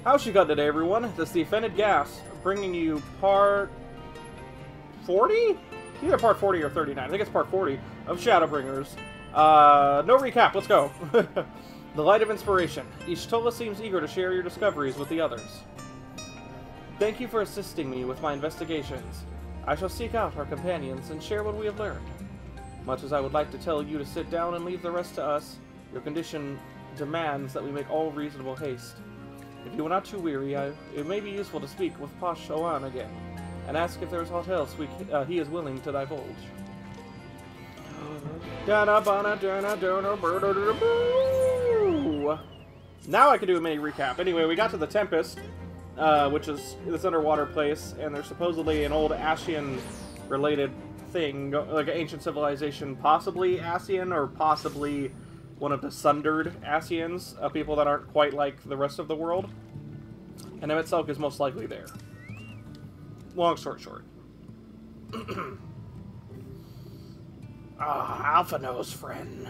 How's she got today, everyone? This is the Offended Gas, bringing you part 40? Either part 40 or 39. I think it's part 40 of Shadowbringers. No recap, let's go. The Light of Inspiration. Ishtola seems eager to share your discoveries with the others. Thank you for assisting me with my investigations. I shall seek out our companions and share what we have learned. Much as I would like to tell you to sit down and leave the rest to us, your condition demands that we make all reasonable haste. If you are not too weary, it may be useful to speak with Posh Oan again, and ask if there is aught else he is willing to divulge. Now I can do a mini recap. Anyway, we got to the Tempest, which is this underwater place, and there's supposedly an old Ascian-related thing, like an ancient civilization, possibly Ascian, or possibly one of the sundered Ascians, people that aren't quite like the rest of the world. And Emetselk is most likely there. Long story short. Alphino's friend.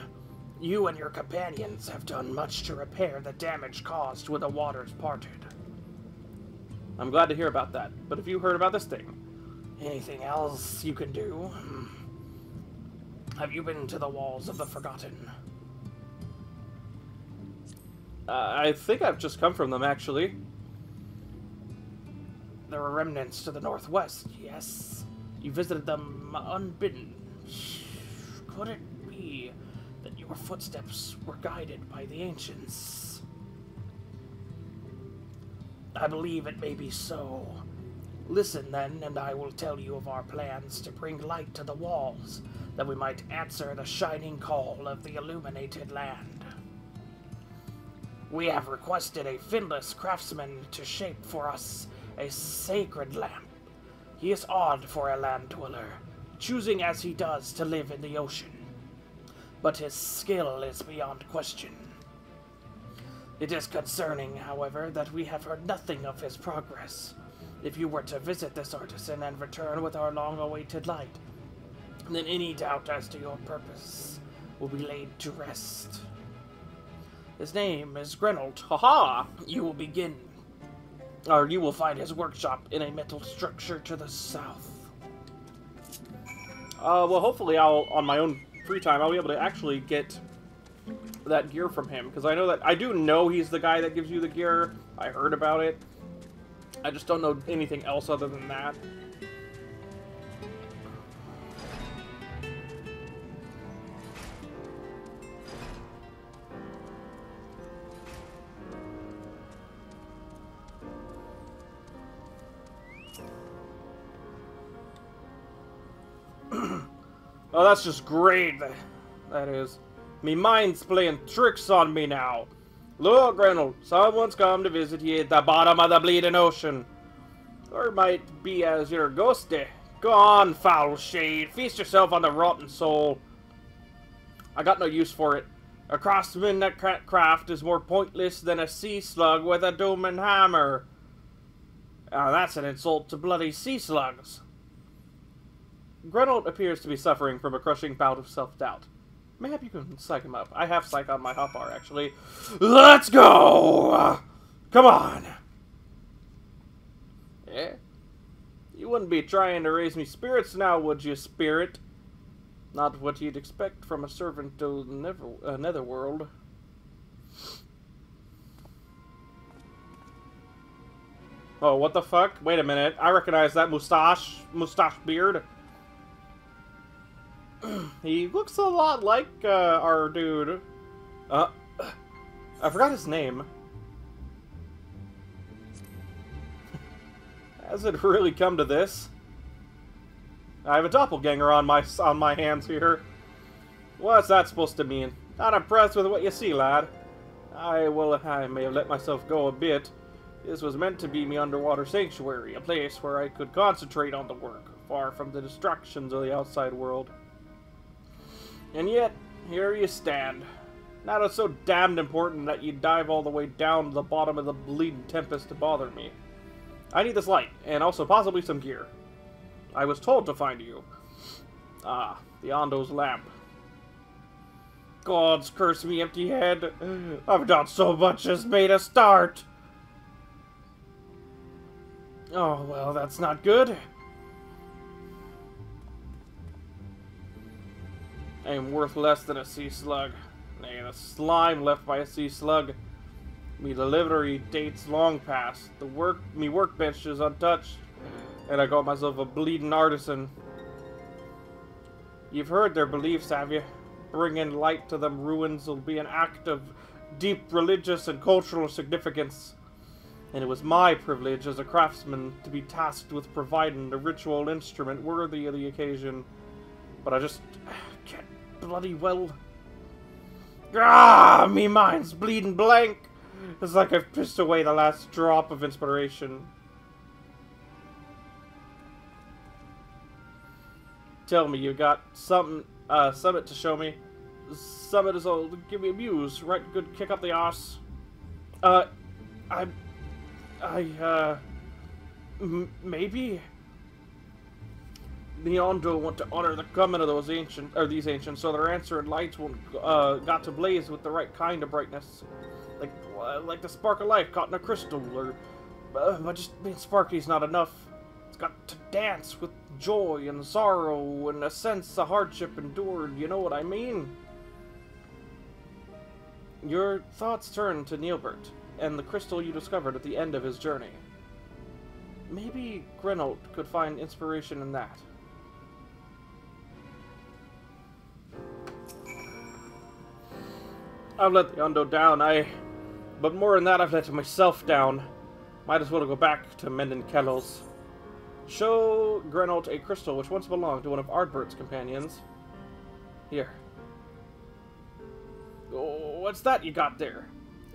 You and your companions have done much to repair the damage caused when the waters parted. I'm glad to hear about that, but have you heard about this thing? Anything else you can do? Have you been to the Walls of the Forgotten? I think I've just come from them, actually. There are remnants to the northwest, yes. You visited them unbidden. Could it be that your footsteps were guided by the ancients? I believe it may be so. Listen then, and I will tell you of our plans to bring light to the walls, that we might answer the shining call of the illuminated land. We have requested a finless craftsman to shape for us a sacred lamp. He is odd for a land dweller, choosing as he does to live in the ocean. But his skill is beyond question. It is concerning, however, that we have heard nothing of his progress. If you were to visit this artisan and return with our long-awaited light, then any doubt as to your purpose will be laid to rest. His name is Grenold. Haha! You will find his workshop in a metal structure to the south. Well, hopefully on my own free time, I'll be able to actually get that gear from him, because I do know he's the guy that gives you the gear. I heard about it. I just don't know anything else other than that. Oh, that's just great. That is. Me mind's playing tricks on me now. Look, Grenold, someone's come to visit ye at the bottom of the bleeding ocean. Or it might be as you're ghosty. Go on, foul shade. Feast yourself on the rotten soul. I got no use for it. A craftsman that can't craft is more pointless than a sea slug with a doom and hammer. That's an insult to bloody sea slugs. Grenold appears to be suffering from a crushing bout of self-doubt. Maybe you can psych him up. I have psych on my hotbar, actually. Let's go! Come on! Yeah? You wouldn't be trying to raise me spirits now, would you, spirit? Not what you'd expect from a servant to the netherworld. Oh, what the fuck? Wait a minute. I recognize that mustache beard. He looks a lot like our dude. I forgot his name. Has it really come to this? I have a doppelganger on my hands here. What's that supposed to mean? Not impressed with what you see, lad. I may have let myself go a bit. This was meant to be me underwater sanctuary, a place where I could concentrate on the work, far from the distractions of the outside world. And yet, here you stand. Now it's so damned important that you dive all the way down to the bottom of the bleeding Tempest to bother me. I need this light, and also possibly some gear. I was told to find you. Ah, the Ondo's lamp. Gods curse me, empty head. I've done so much as made a start. Oh, well, that's not good. I am worth less than a sea slug. Nay, the slime left by a sea slug. Me delivery dates long past. Me workbench is untouched. And I got myself a bleeding artisan. You've heard their beliefs, have you? Bringing light to them ruins will be an act of deep religious and cultural significance. And it was my privilege as a craftsman to be tasked with providing a ritual instrument worthy of the occasion. But I just can't bloody well. Ah, me mind's bleeding blank. It's like I've pissed away the last drop of inspiration. Tell me, you got something to show me. Summit is all give me a muse, right? Good kick up the arse. Maybe the Ondo want to honor the coming of those these ancients, so their answering lights won't got to blaze with the right kind of brightness, like the spark of life caught in a crystal, or but just being sparky's not enough. It's got to dance with joy and sorrow and a sense of hardship endured. You know what I mean? Your thoughts turn to Neilbert and the crystal you discovered at the end of his journey. Maybe Grenold could find inspiration in that. I've let the Undo down, but more than that, I've let myself down. Might as well go back to mending kettles. Show Grenold a crystal which once belonged to one of Ardbert's companions. Here. Oh, what's that you got there?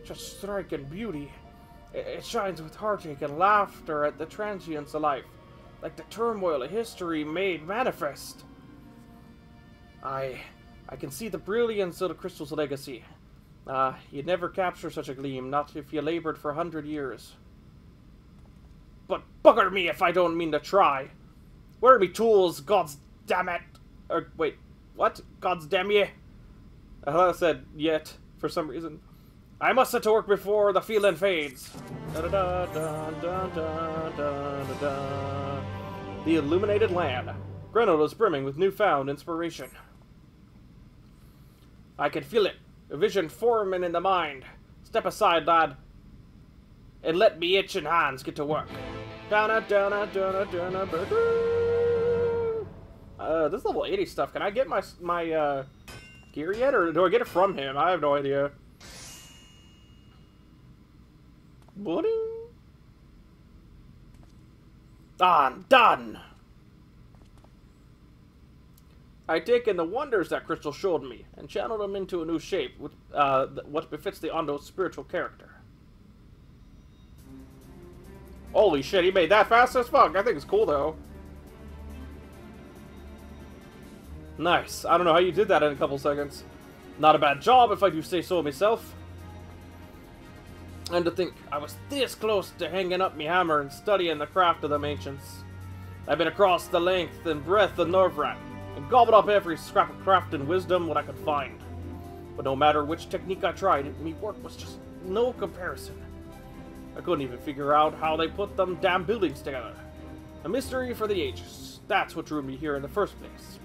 Just striking beauty. It shines with heartache and laughter at the transience of life, like the turmoil of history made manifest. I can see the brilliance of the crystal's legacy. You'd never capture such a gleam, not if you labored for 100 years. But bugger me if I don't mean to try. Where are me tools, gods damn it? Or, wait, what? Gods damn ye? I thought I said yet, for some reason. I must set to work before the feeling fades. Da -da -da -da -da -da -da -da -da. The illuminated land. Grenold is brimming with newfound inspiration. I can feel it. A vision forming in the mind. Step aside, lad. And let me itching hands get to work. This level 80 stuff. Can I get my gear yet, or do I get it from him? I have no idea. Boing. I'm done. I take in the wonders that crystal showed me and channeled them into a new shape, with what befits the Ondo's spiritual character. Holy shit, he made that fast as fuck. I think it's cool, though. Nice. I don't know how you did that in a couple seconds. Not a bad job, if I do say so myself. And to think, I was this close to hanging up me hammer and studying the craft of them ancients. I've been across the length and breadth of Norvrat, and gobbled up every scrap of craft and wisdom what I could find. But no matter which technique I tried, me work was just no comparison. I couldn't even figure out how they put them damn buildings together. A mystery for the ages. That's what drew me here in the first place.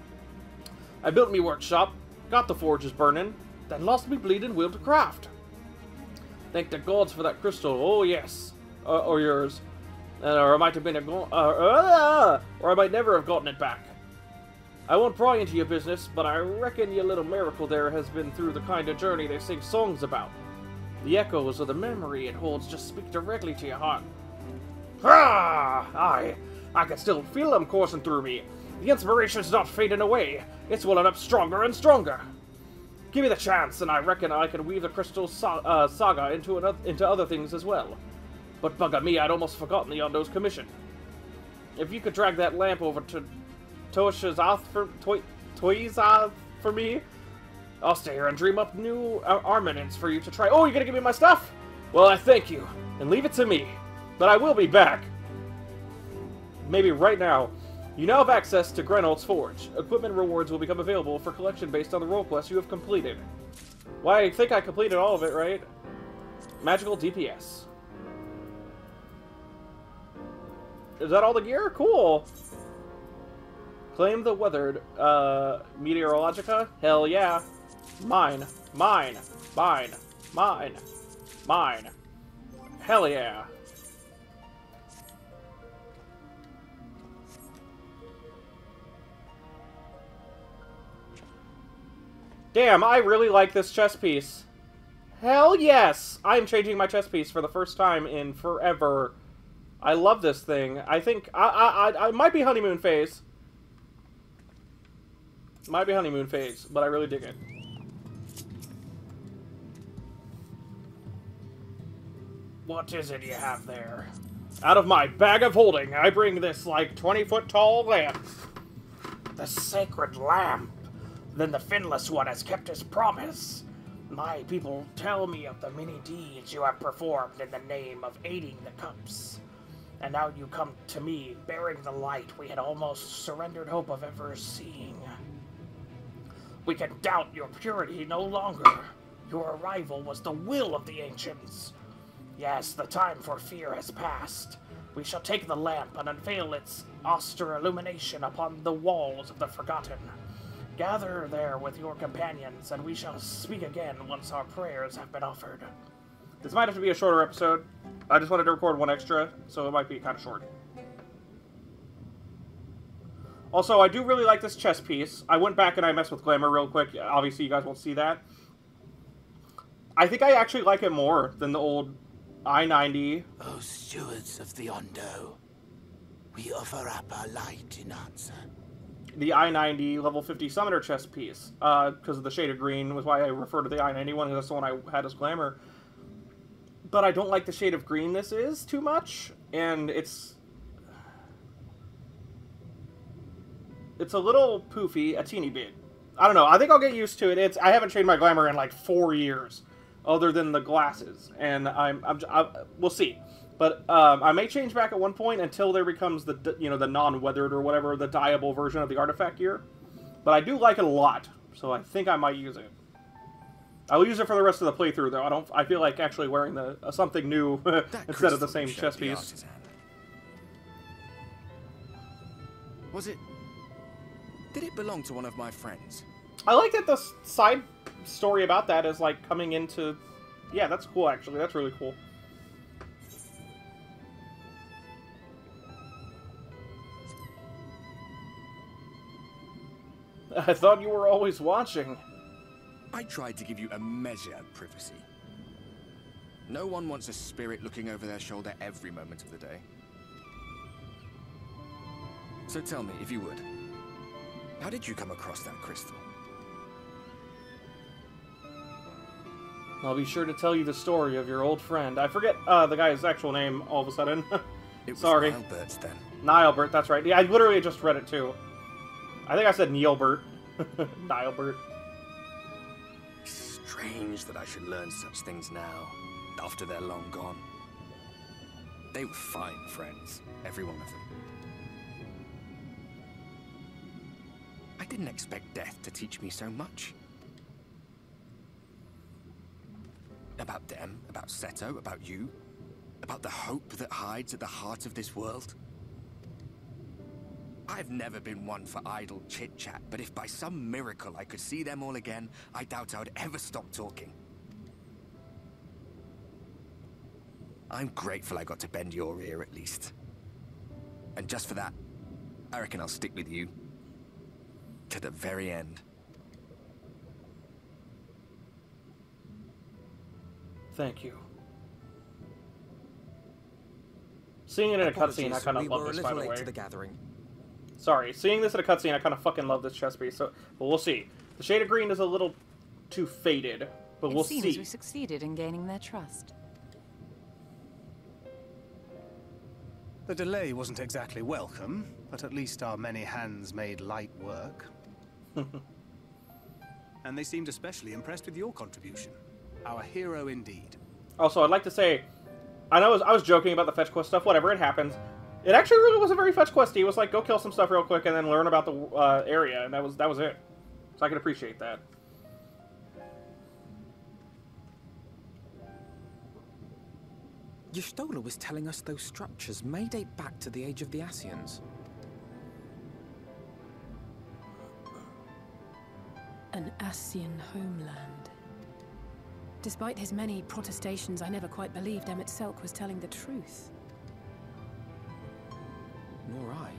I built me workshop, got the forges burning, then lost me bleeding will to craft. Thank the gods for that crystal, oh yes. Or yours. Or I might have been or I might never have gotten it back. I won't pry into your business, but I reckon your little miracle there has been through the kind of journey they sing songs about. The echoes of the memory it holds just speak directly to your heart. I can still feel them coursing through me. The inspiration's not fading away. It's welling up stronger and stronger. Give me the chance, and I reckon I can weave the crystal saga into other things as well. But bugger me, I'd almost forgotten the Ondo's commission. If you could drag that lamp over to Toizath for me, I'll stay here and dream up new armaments for you to try. Oh, you're gonna give me my stuff? Well, I thank you, and leave it to me. But I will be back. Maybe right now. You now have access to Grenold's Forge. Equipment rewards will become available for collection based on the role quest you have completed. Why, I think I completed all of it, right? Magical DPS. Is that all the gear? Cool. Claim the weathered. Meteorologica? Hell yeah. Mine. Mine. Mine. Mine. Mine. Hell yeah. Damn, I really like this chess piece. Hell yes! I'm changing my chess piece for the first time in forever. I love this thing. I think I might be honeymoon phase. Might be honeymoon phase, but I really dig it. What is it you have there? Out of my bag of holding, I bring this, like, 20-foot tall lamp. The sacred lamp. Then the Finless One has kept his promise. My people tell me of the many deeds you have performed in the name of aiding the cups. And now you come to me, bearing the light we had almost surrendered hope of ever seeing. We can doubt your purity no longer. Your arrival was the will of the ancients. Yes, the time for fear has passed. We shall take the lamp and unveil its austere illumination upon the walls of the Forgotten. Gather there with your companions, and we shall speak again once our prayers have been offered. This might have to be a shorter episode. I just wanted to record one extra, so it might be kind of short. Also, I do really like this chess piece. I went back and I messed with Glamour real quick. Obviously, you guys won't see that. I think I actually like it more than the old I-90. O stewards of the Ondo, we offer up our light in answer. The I-90 level 50 Summoner chess piece, because of the shade of green was why I refer to the I-91, because that's the one I had as Glamour. But I don't like the shade of green this is too much, and it's a little poofy, a teeny bit. I don't know, I think I'll get used to it. I haven't changed my Glamour in like 4 years, other than the glasses, and we'll see. But I may change back at one point until there becomes the the non-weathered or whatever, the dyeable version of the artifact gear. But I do like it a lot, so I think I might use it. I will use it for the rest of the playthrough, though. I feel like actually wearing the something new instead of the same chess piece. Was it? Did it belong to one of my friends? I like that the side story about that is like coming into. Yeah, that's cool. Actually, that's really cool. I thought you were always watching. I tried to give you a measure of privacy. No one wants a spirit looking over their shoulder every moment of the day. So tell me, if you would, how did you come across that crystal? I'll be sure to tell you the story of your old friend. I forget the guy's actual name all of a sudden. It was Sorry. Nilebert's then. Nilebert's, that's right. Yeah, I literally just read it too. I think I said Nielbert. Nilebert's. Strange that I should learn such things now, after they're long gone. They were fine friends, every one of them. I didn't expect death to teach me so much. About them, about Seto, about you, about the hope that hides at the heart of this world. I've never been one for idle chit-chat, but if by some miracle I could see them all again, I doubt I would ever stop talking. I'm grateful I got to bend your ear, at least. And just for that, I reckon I'll stick with you. To the very end. Thank you. Seeing it in a cutscene, I kind of love this, by the way. To the gathering. Sorry, seeing this in a cutscene, I kind of fucking love this chess piece. So, but we'll see. The shade of green is a little too faded, but we'll see. It seems we succeeded in gaining their trust. The delay wasn't exactly welcome, but at least our many hands made light work. And they seemed especially impressed with your contribution. Our hero indeed. Also, I'd like to say, I know I was joking about the fetch quest stuff, whatever, it happens. It actually really wasn't very fetch questy. It was like, go kill some stuff real quick and then learn about the area, and that was it. So I can appreciate that. Y'shtola was telling us those structures may date back to the age of the Scions. An Ascian homeland. Despite his many protestations, I never quite believed Emmett Selk was telling the truth. Nor I.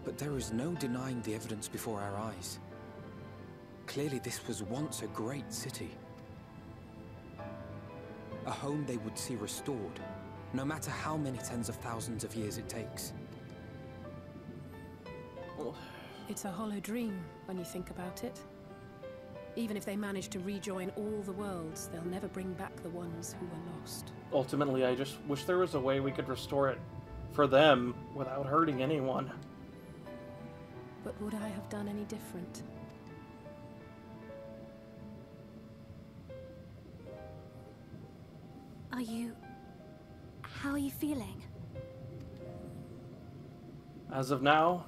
But there is no denying the evidence before our eyes. Clearly this was once a great city. A home they would see restored, no matter how many tens of thousands of years it takes. It's a hollow dream when you think about it. Even if they manage to rejoin all the worlds, they'll never bring back the ones who were lost. Ultimately, I just wish there was a way we could restore it for them without hurting anyone. But would I have done any different? How are you feeling? As of now,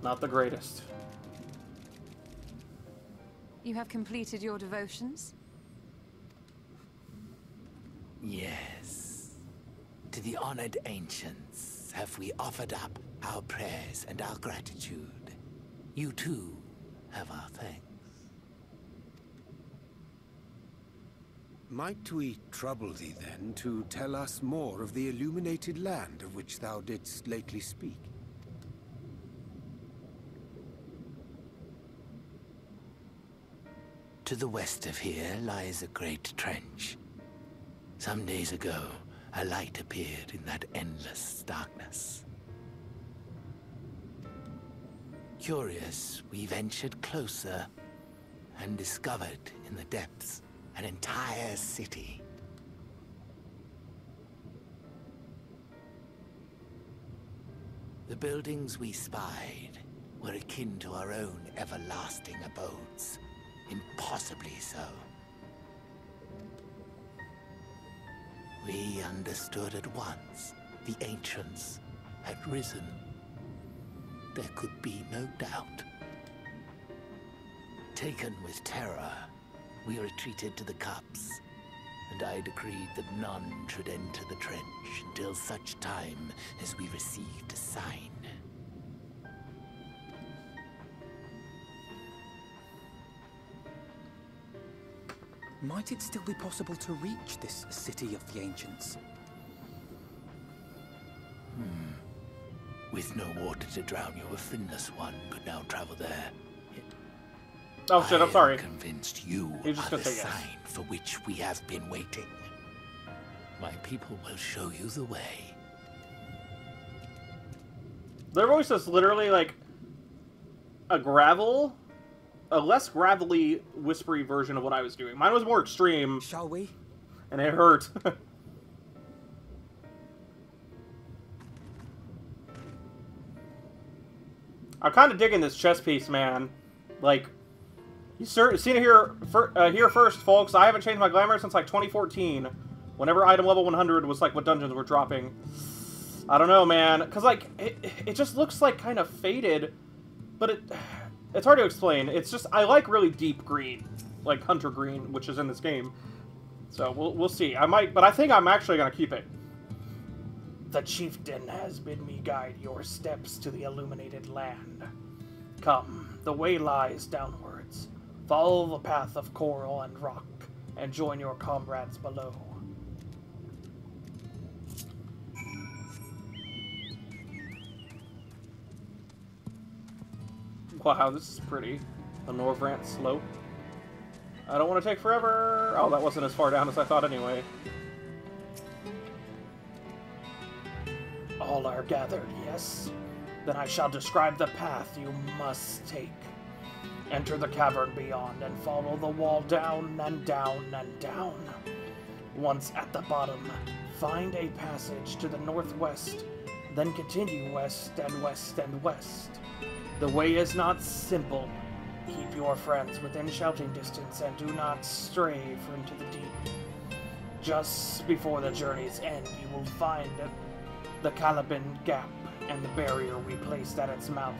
not the greatest. You have completed your devotions? Yes. To the honored ancients have we offered up our prayers and our gratitude. You too have our thanks. Might we trouble thee then to tell us more of the illuminated land of which thou didst lately speak? To the west of here lies a great trench. Some days ago, a light appeared in that endless darkness. Curious, we ventured closer and discovered in the depths an entire city. The buildings we spied were akin to our own everlasting abodes. Impossibly so. We understood at once the ancients had risen. There could be no doubt. Taken with terror, we retreated to the cups, and I decreed that none should enter the trench until such time as we received a sign. Might it still be possible to reach this city of the ancients? With no water to drown you, a finless one could now travel there. Oh shit, I'm sorry. I am convinced you You're just are gonna the say yes. sign for which we have been waiting. My people will show you the way. Their voice is literally like a less gravelly, whispery version of what I was doing. Mine was more extreme. Shall we? And it hurt. I'm kind of digging this chess piece, man. Like, you seen it here first, folks. I haven't changed my glamour since like 2014. Whenever item level 100 was like what dungeons were dropping. I don't know, man. Because like it just looks like kind of faded, but it's hard to explain. It's just I like really deep green, like hunter green, which is in this game. So we'll see. I might, but I think I'm actually gonna keep it. The chieftain has bid me guide your steps to the illuminated land. Come, the way lies downwards. Follow the path of coral and rock, and join your comrades below. Wow, this is pretty. The Norvrant slope. I don't want to take forever. Oh, that wasn't as far down as I thought anyway. All are gathered, yes? Then I shall describe the path you must take. Enter the cavern beyond and follow the wall down and down and down. Once at the bottom, find a passage to the northwest, then continue west and west and west. The way is not simple. Keep your friends within shouting distance and do not stray into the deep. Just before the journey's end, you will find the Caliban Gap and the barrier we placed at its mouth.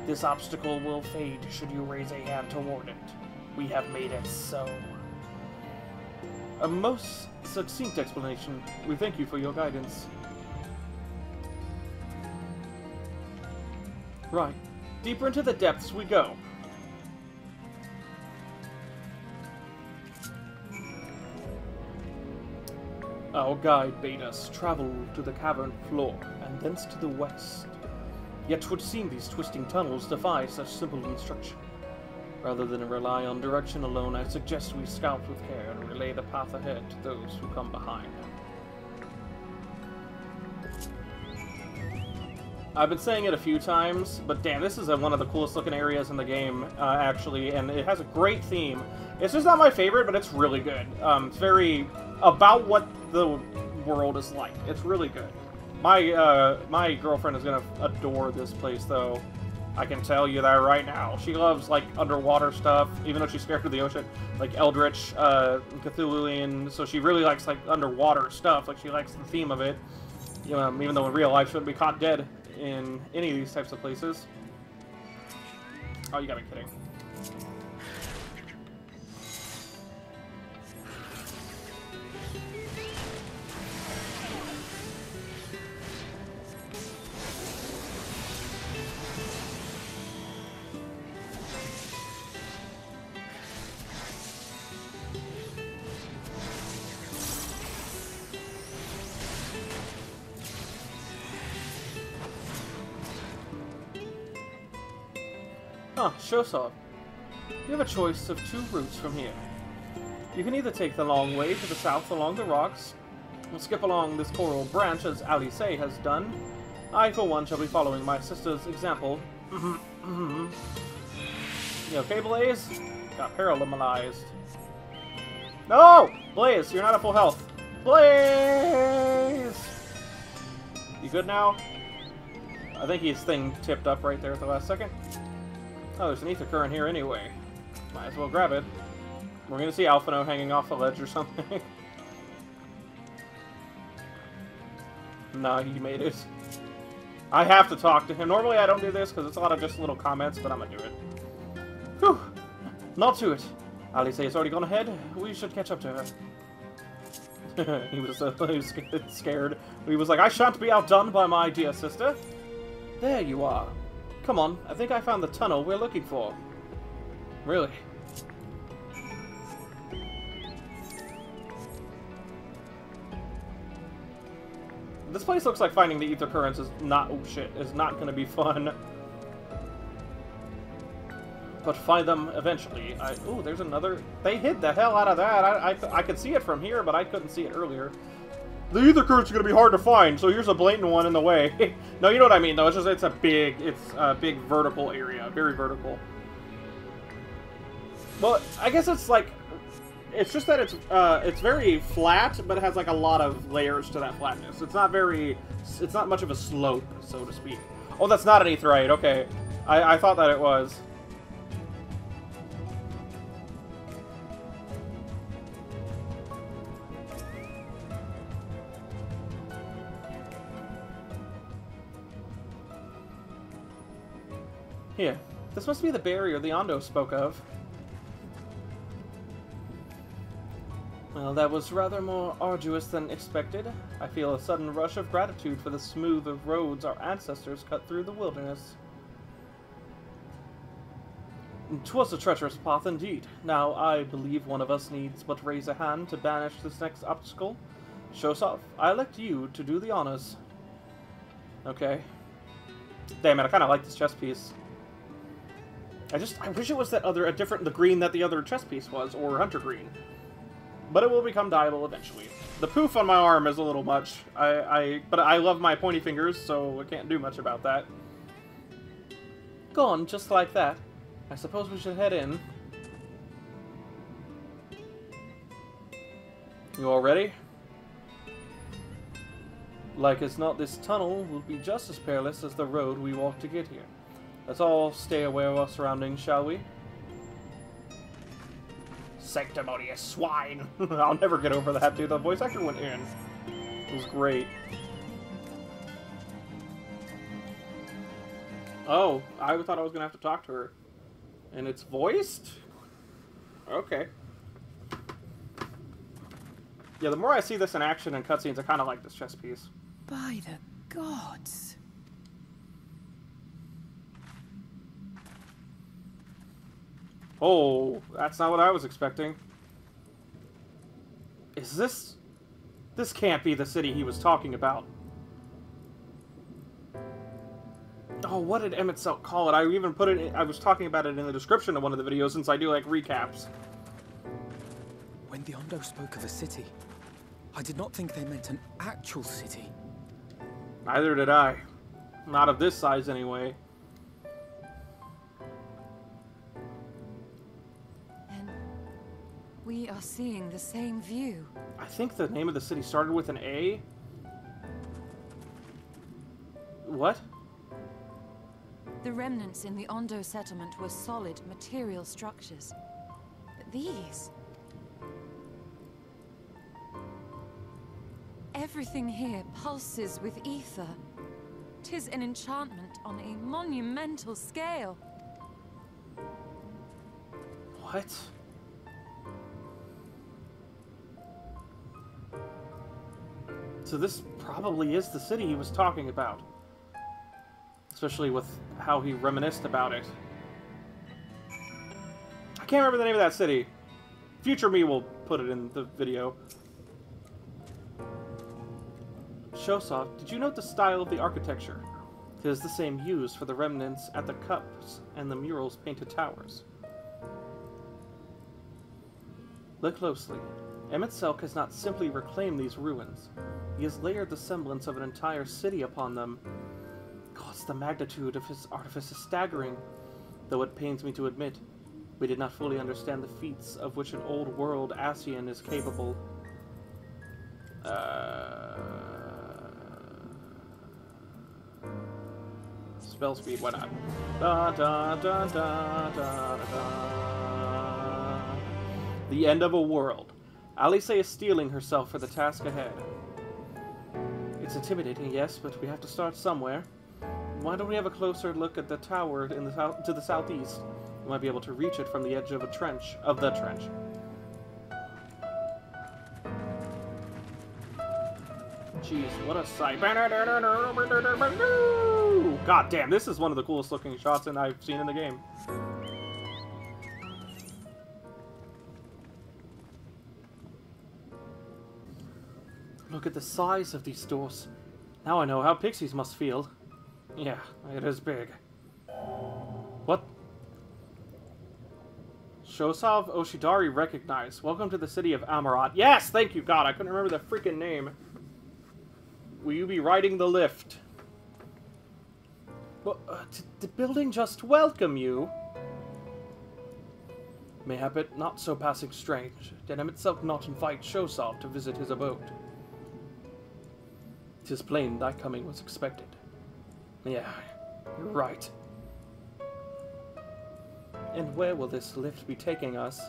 This obstacle will fade should you raise a hand toward it. We have made it so. A most succinct explanation. We thank you for your guidance. Right. Deeper into the depths we go. Our guide bade us travel to the cavern floor, and thence to the west. Yet 'twould seem these twisting tunnels defy such simple instruction. Rather than rely on direction alone, I suggest we scout with care and relay the path ahead to those who come behind. I've been saying it a few times, but damn, this is one of the coolest looking areas in the game, actually, and it has a great theme. It's just not my favorite, but it's really good. It's very about what the world is like. It's really good. My girlfriend is gonna adore this place, though. I can tell you that right now. She loves, like, underwater stuff, even though she's scared of the ocean. Like, Eldritch, Cthulhuian, so she really likes, like, underwater stuff. Like, she likes the theme of it. You know, even though in real life she wouldn't be caught dead in any of these types of places. Oh, you gotta be kidding. Ah, Seosamh. You have a choice of two routes from here. You can either take the long way to the south along the rocks, or skip along this coral branch as Alice has done. I, for one, shall be following my sister's example. You okay, Blaze? Got paralyzed. No! Blaze, you're not at full health. Blaze! You good now? I think his thing tipped up right there at the last second. Oh, there's an ether current here anyway. Might as well grab it. We're gonna see Alphino hanging off a ledge or something. Nah, he made it. I have to talk to him. Normally I don't do this because it's a lot of just little comments, but I'm gonna do it. Whew! Not to it. Alice has already gone ahead. We should catch up to her. he was scared. He was like, I shan't be outdone by my dear sister. There you are. Come on, I think I found the tunnel we're looking for. Really? This place looks like finding the ether currents is not... oh shit, is not gonna be fun. But find them eventually. Oh, there's another... They hid the hell out of that. I could see it from here, but I couldn't see it earlier. The ether currents are gonna be hard to find, so here's a blatant one in the way. No, you know what I mean, though. It's just it's a big vertical area, very vertical. Well, I guess it's like, it's just that it's very flat, but it has like a lot of layers to that flatness. It's not much of a slope, so to speak. Oh, that's not an aetheryte. Okay, I thought that it was. Here, this must be the barrier the Ondo spoke of. Well, that was rather more arduous than expected. I feel a sudden rush of gratitude for the smooth roads our ancestors cut through the wilderness. 'Twas a treacherous path indeed. Now, I believe one of us needs but raise a hand to banish this next obstacle. Seosamh, I elect you to do the honors. Okay. Damn it, I kind of like this chess piece. I wish it was that the green that the other chess piece was, or hunter green. But it will become dyeable eventually. The poof on my arm is a little much. But I love my pointy fingers, so I can't do much about that. Gone, just like that. I suppose we should head in. You all ready? Like as not, this tunnel will be just as perilous as the road we walked to get here. Let's all stay aware of our surroundings, shall we? Sanctimonious swine! I'll never get over that, dude. The voice actor went in. It was great. Oh, I thought I was gonna have to talk to her. And it's voiced? Okay. Yeah, the more I see this in action and cutscenes, I kind of like this chess piece. By the gods. Oh, that's not what I was expecting. Is this... This can't be the city he was talking about. Oh, what did Emmett Selk call it? I even put it... I was talking about it in the description of one of the videos since I do, like, recaps. When the Ondo spoke of a city, I did not think they meant an actual city. Neither did I. Not of this size, anyway. And we are seeing the same view. I think the name of the city started with an A. What? The remnants in the Ondo settlement were solid material structures. But these... Everything here pulses with ether. 'Tis an enchantment on a monumental scale. What? So this probably is the city he was talking about. Especially with how he reminisced about it. I can't remember the name of that city. Future me will put it in the video. Seosamh, did you note the style of the architecture? It is the same used for the remnants at the cups and the murals painted towers. Look closely. Emmett Selk has not simply reclaimed these ruins. He has layered the semblance of an entire city upon them. God, the magnitude of his artifice is staggering. Though it pains me to admit, we did not fully understand the feats of which an old world Ascian is capable. Spell speed, why not? Da, da, da, da, da, da. The end of a world. Alice is steeling herself for the task ahead. It's intimidating, yes, but we have to start somewhere. Why don't we have a closer look at the tower in the to the southeast? We might be able to reach it from the edge of the trench. Jeez, what a sight. God damn, this is one of the coolest looking shots I've seen in the game. Look at the size of these doors. Now I know how pixies must feel. Yeah, it is big. What? Seosamh Oshidari recognized. Welcome to the city of Amarat. Yes, thank you, God. I couldn't remember the freaking name. Will you be riding the lift? Well, did the building just welcome you? Mayhap it not so passing strange. Did Emmett Selk not invite Seosamh to visit his abode? 'Tis plain thy coming was expected. Yeah, you're right. And where will this lift be taking us?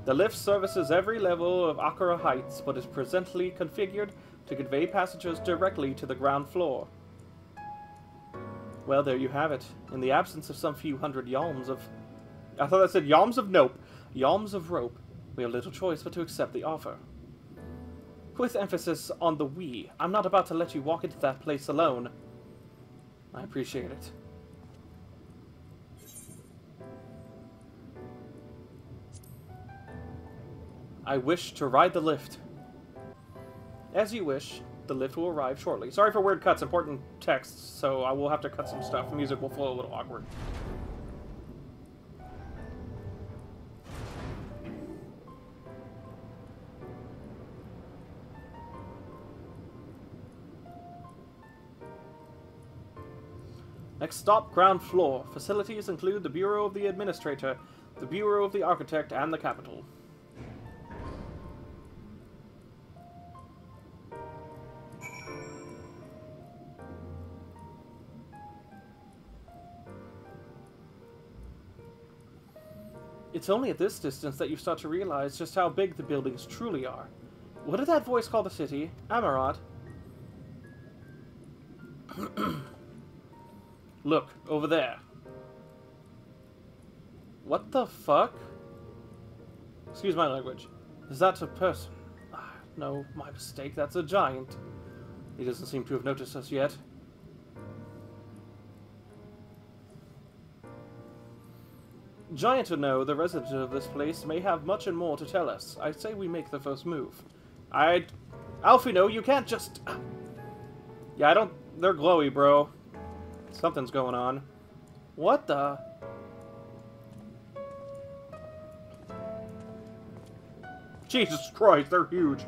The lift services every level of Akara Heights, but is presently configured to convey passengers directly to the ground floor. Well, there you have it. In the absence of some few hundred yalms of... I thought that said yalms of nope. Yalms of rope. We have little choice but to accept the offer. With emphasis on the we. I'm not about to let you walk into that place alone. I appreciate it. I wish to ride the lift. As you wish, the lift will arrive shortly. Sorry for weird cuts, important texts, so I will have to cut some stuff. The music will flow a little awkward. Next stop, ground floor. Facilities include the Bureau of the Administrator, the Bureau of the Architect, and the Capital. It's only at this distance that you start to realize just how big the buildings truly are. What did that voice call the city? Amarat? Look, over there. What the fuck? Excuse my language. Is that a person? Ah, no, my mistake. That's a giant. He doesn't seem to have noticed us yet. Giant to know, the resident of this place may have much and more to tell us. I say we make the first move. Alfino, you can't just... Yeah, I don't... They're glowy, bro. Something's going on. What the... Jesus Christ, they're huge.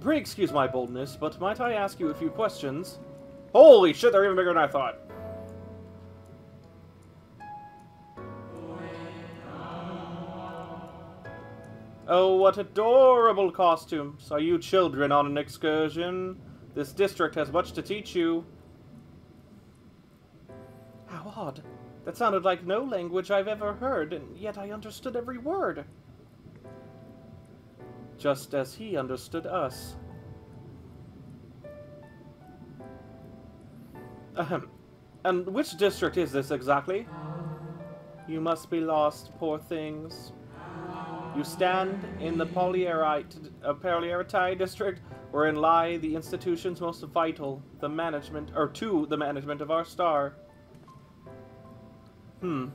Pray excuse my boldness, but might I ask you a few questions? Holy shit, they're even bigger than I thought. Oh, what adorable costumes. Are you children on an excursion? This district has much to teach you. How odd. That sounded like no language I've ever heard, and yet I understood every word. Just as he understood us. Ahem. And which district is this exactly? You must be lost, poor things. You stand in the Polyerite district, wherein lie the institutions most vital, the management, or to the management of our star. Can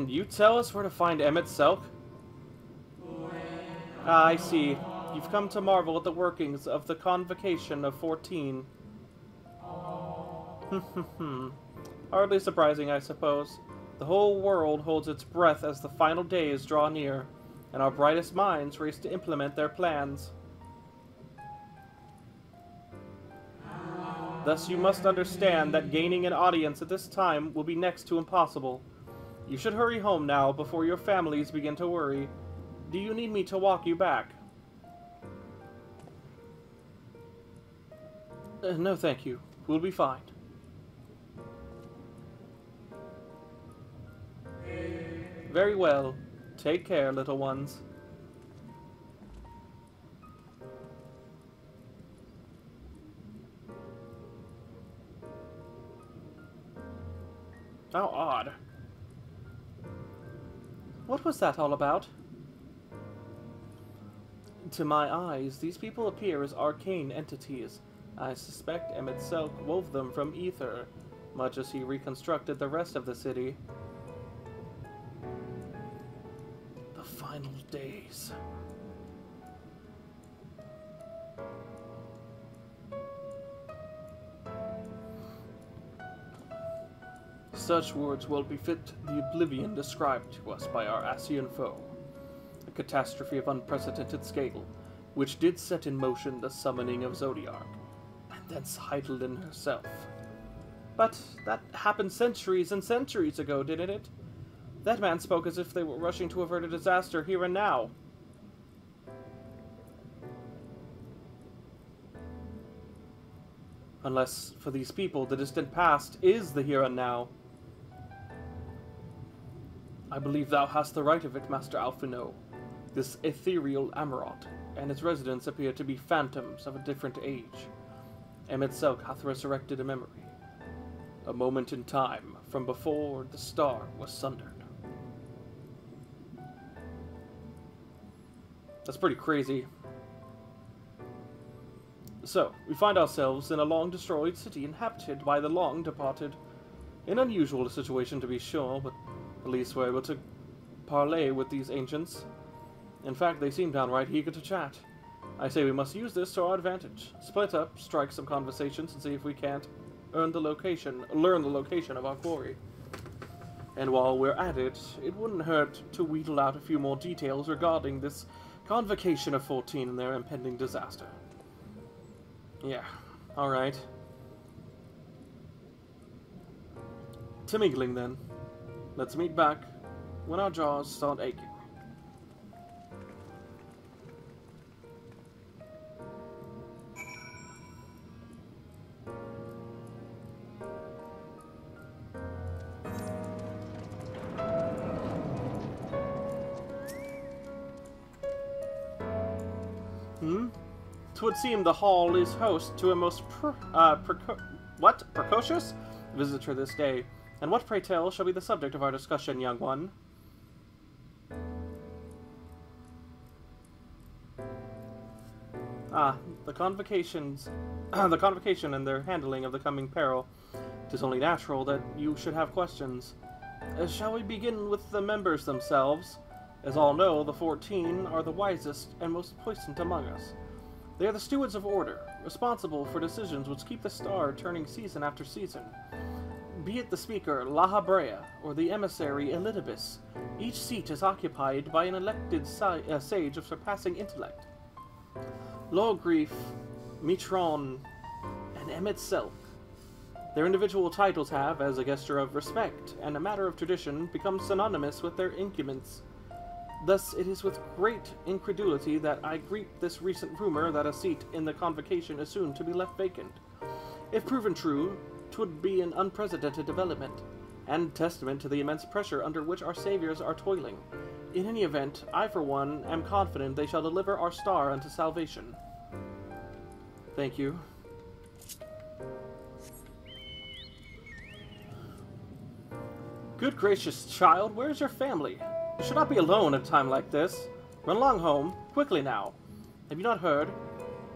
you tell us where to find Emmett Selk? Ah, I see. You've come to marvel at the workings of the Convocation of 14. Hardly surprising, I suppose. The whole world holds its breath as the final days draw near, and our brightest minds race to implement their plans. Thus you must understand that gaining an audience at this time will be next to impossible. You should hurry home now before your families begin to worry. Do you need me to walk you back? No, thank you. We'll be fine. Very well. Take care, little ones. How odd. What was that all about? To my eyes, these people appear as arcane entities. I suspect Emmett Selk wove them from ether, much as he reconstructed the rest of the city. The final days. Such words will befit the oblivion described to us by our Ascian foe. A catastrophe of unprecedented scale, which did set in motion the summoning of Zodiark, and thence Heidelin herself. But that happened centuries and centuries ago, didn't it? That man spoke as if they were rushing to avert a disaster here and now. Unless, for these people, the distant past is the here and now. I believe thou hast the right of it, Master Alphino. This ethereal Amarot and its residents appear to be phantoms of a different age. Emmett Selk hath resurrected a memory. A moment in time from before the star was sundered. That's pretty crazy. So, we find ourselves in a long-destroyed city inhabited by the long-departed. An unusual situation, to be sure, but at least we're able to parley with these ancients. In fact, they seem downright eager to chat. I say we must use this to our advantage. Split up, strike some conversations, and see if we can't learn the location of our quarry. And while we're at it, it wouldn't hurt to wheedle out a few more details regarding this Convocation of 14 and their impending disaster. Yeah, alright. To mingling then. Let's meet back when our jaws start aching. 'Twould seem the hall is host to a most precocious visitor this day. And what, pray tell, shall be the subject of our discussion, young one? The convocation and their handling of the coming peril. 'Tis only natural that you should have questions. Shall we begin with the members themselves? As all know, the 14 are the wisest and most puissant among us. They are the stewards of order, responsible for decisions which keep the star turning season after season. Be it the speaker, La Habrea, or the emissary, Elidibus, each seat is occupied by an elected sage of surpassing intellect. Logrief, Mitron, and Emmet Selk. Their individual titles have, as a gesture of respect and a matter of tradition, become synonymous with their incuments. Thus, it is with great incredulity that I greet this recent rumor that a seat in the convocation is soon to be left vacant. If proven true, 'twould be an unprecedented development, and testament to the immense pressure under which our saviors are toiling. In any event, I for one am confident they shall deliver our star unto salvation. Thank you. Good gracious, child, where is your family? You should not be alone at a time like this. Run along home, quickly now. Have you not heard?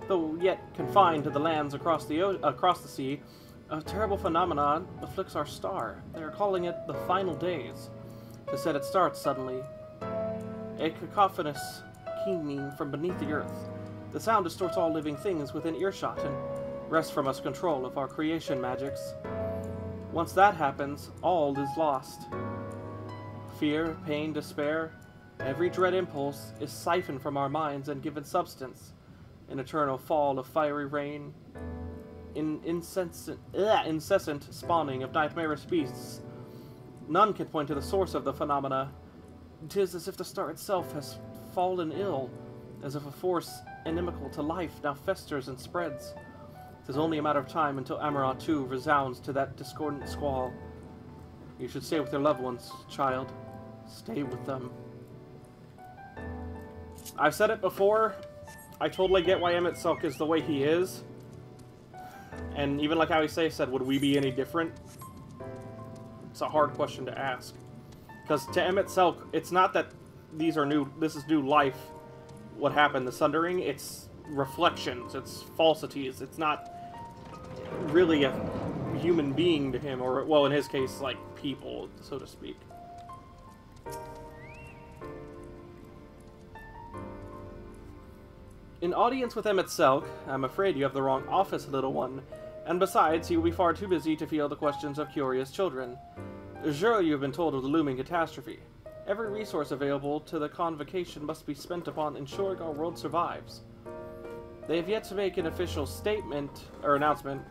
Though yet confined to the lands across the sea, a terrible phenomenon afflicts our star. They are calling it the final days. 'Tis said it starts suddenly. A cacophonous keening from beneath the earth. The sound distorts all living things within earshot and wrests from us control of our creation magics. Once that happens, all is lost. Fear, pain, despair, every dread impulse is siphoned from our minds and given substance. An eternal fall of fiery rain, incessant spawning of nightmarish beasts. None can point to the source of the phenomena. 'Tis as if the star itself has fallen ill, as if a force inimical to life now festers and spreads. 'Tis only a matter of time until Amarant too resounds to that discordant squall. You should stay with your loved ones, child. Stay with them. I've said it before. I totally get why Emmet Selk is the way he is. And even like how he said, would we be any different? It's a hard question to ask. Because to Emmet Selk, it's not that this is new life, what happened, the Sundering. It's reflections, it's falsities. It's not really a human being to him, or, well, in his case, like, people, so to speak. In audience with Emmet Selk, I'm afraid you have the wrong office, little one. And besides, he will be far too busy to field the questions of curious children. Sure, you have been told of the looming catastrophe. Every resource available to the convocation must be spent upon ensuring our world survives. They have yet to make an official statement, or announcement,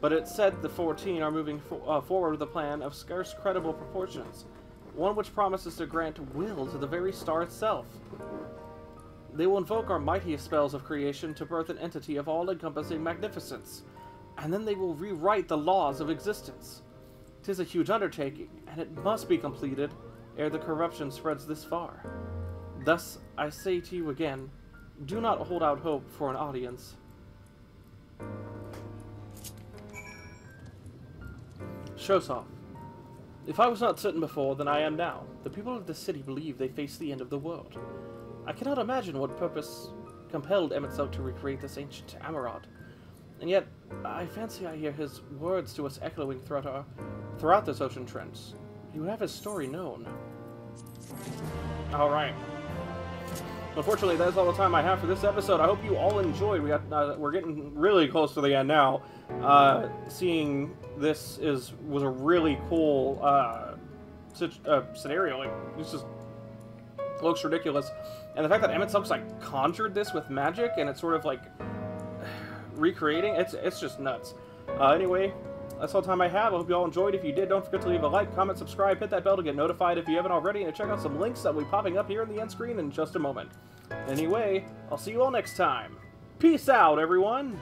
but it said the 14 are moving forward with a plan of scarce credible proportions, one which promises to grant will to the very star itself. They will invoke our mightiest spells of creation to birth an entity of all-encompassing magnificence, and then they will rewrite the laws of existence. 'Tis a huge undertaking, and it must be completed ere the corruption spreads this far. Thus, I say to you again, do not hold out hope for an audience. Seosamh. If I was not certain before, then I am now. The people of the city believe they face the end of the world. I cannot imagine what purpose compelled Emmet Selk to recreate this ancient Amarant. And yet, I fancy I hear his words to us echoing throughout this ocean trench. He would have his story known. Alright. Unfortunately, that is all the time I have for this episode. I hope you all enjoyed. We're getting really close to the end now. Seeing this was a really cool scenario. Like, this just looks ridiculous. And the fact that Emmet Selk's like conjured this with magic and it's sort of like recreating, it's just nuts. Anyway, that's all the time I have. I hope you all enjoyed. If you did, don't forget to leave a like, comment, subscribe, hit that bell to get notified if you haven't already, and check out some links that will be popping up here in the end screen in just a moment. Anyway, I'll see you all next time. Peace out, everyone!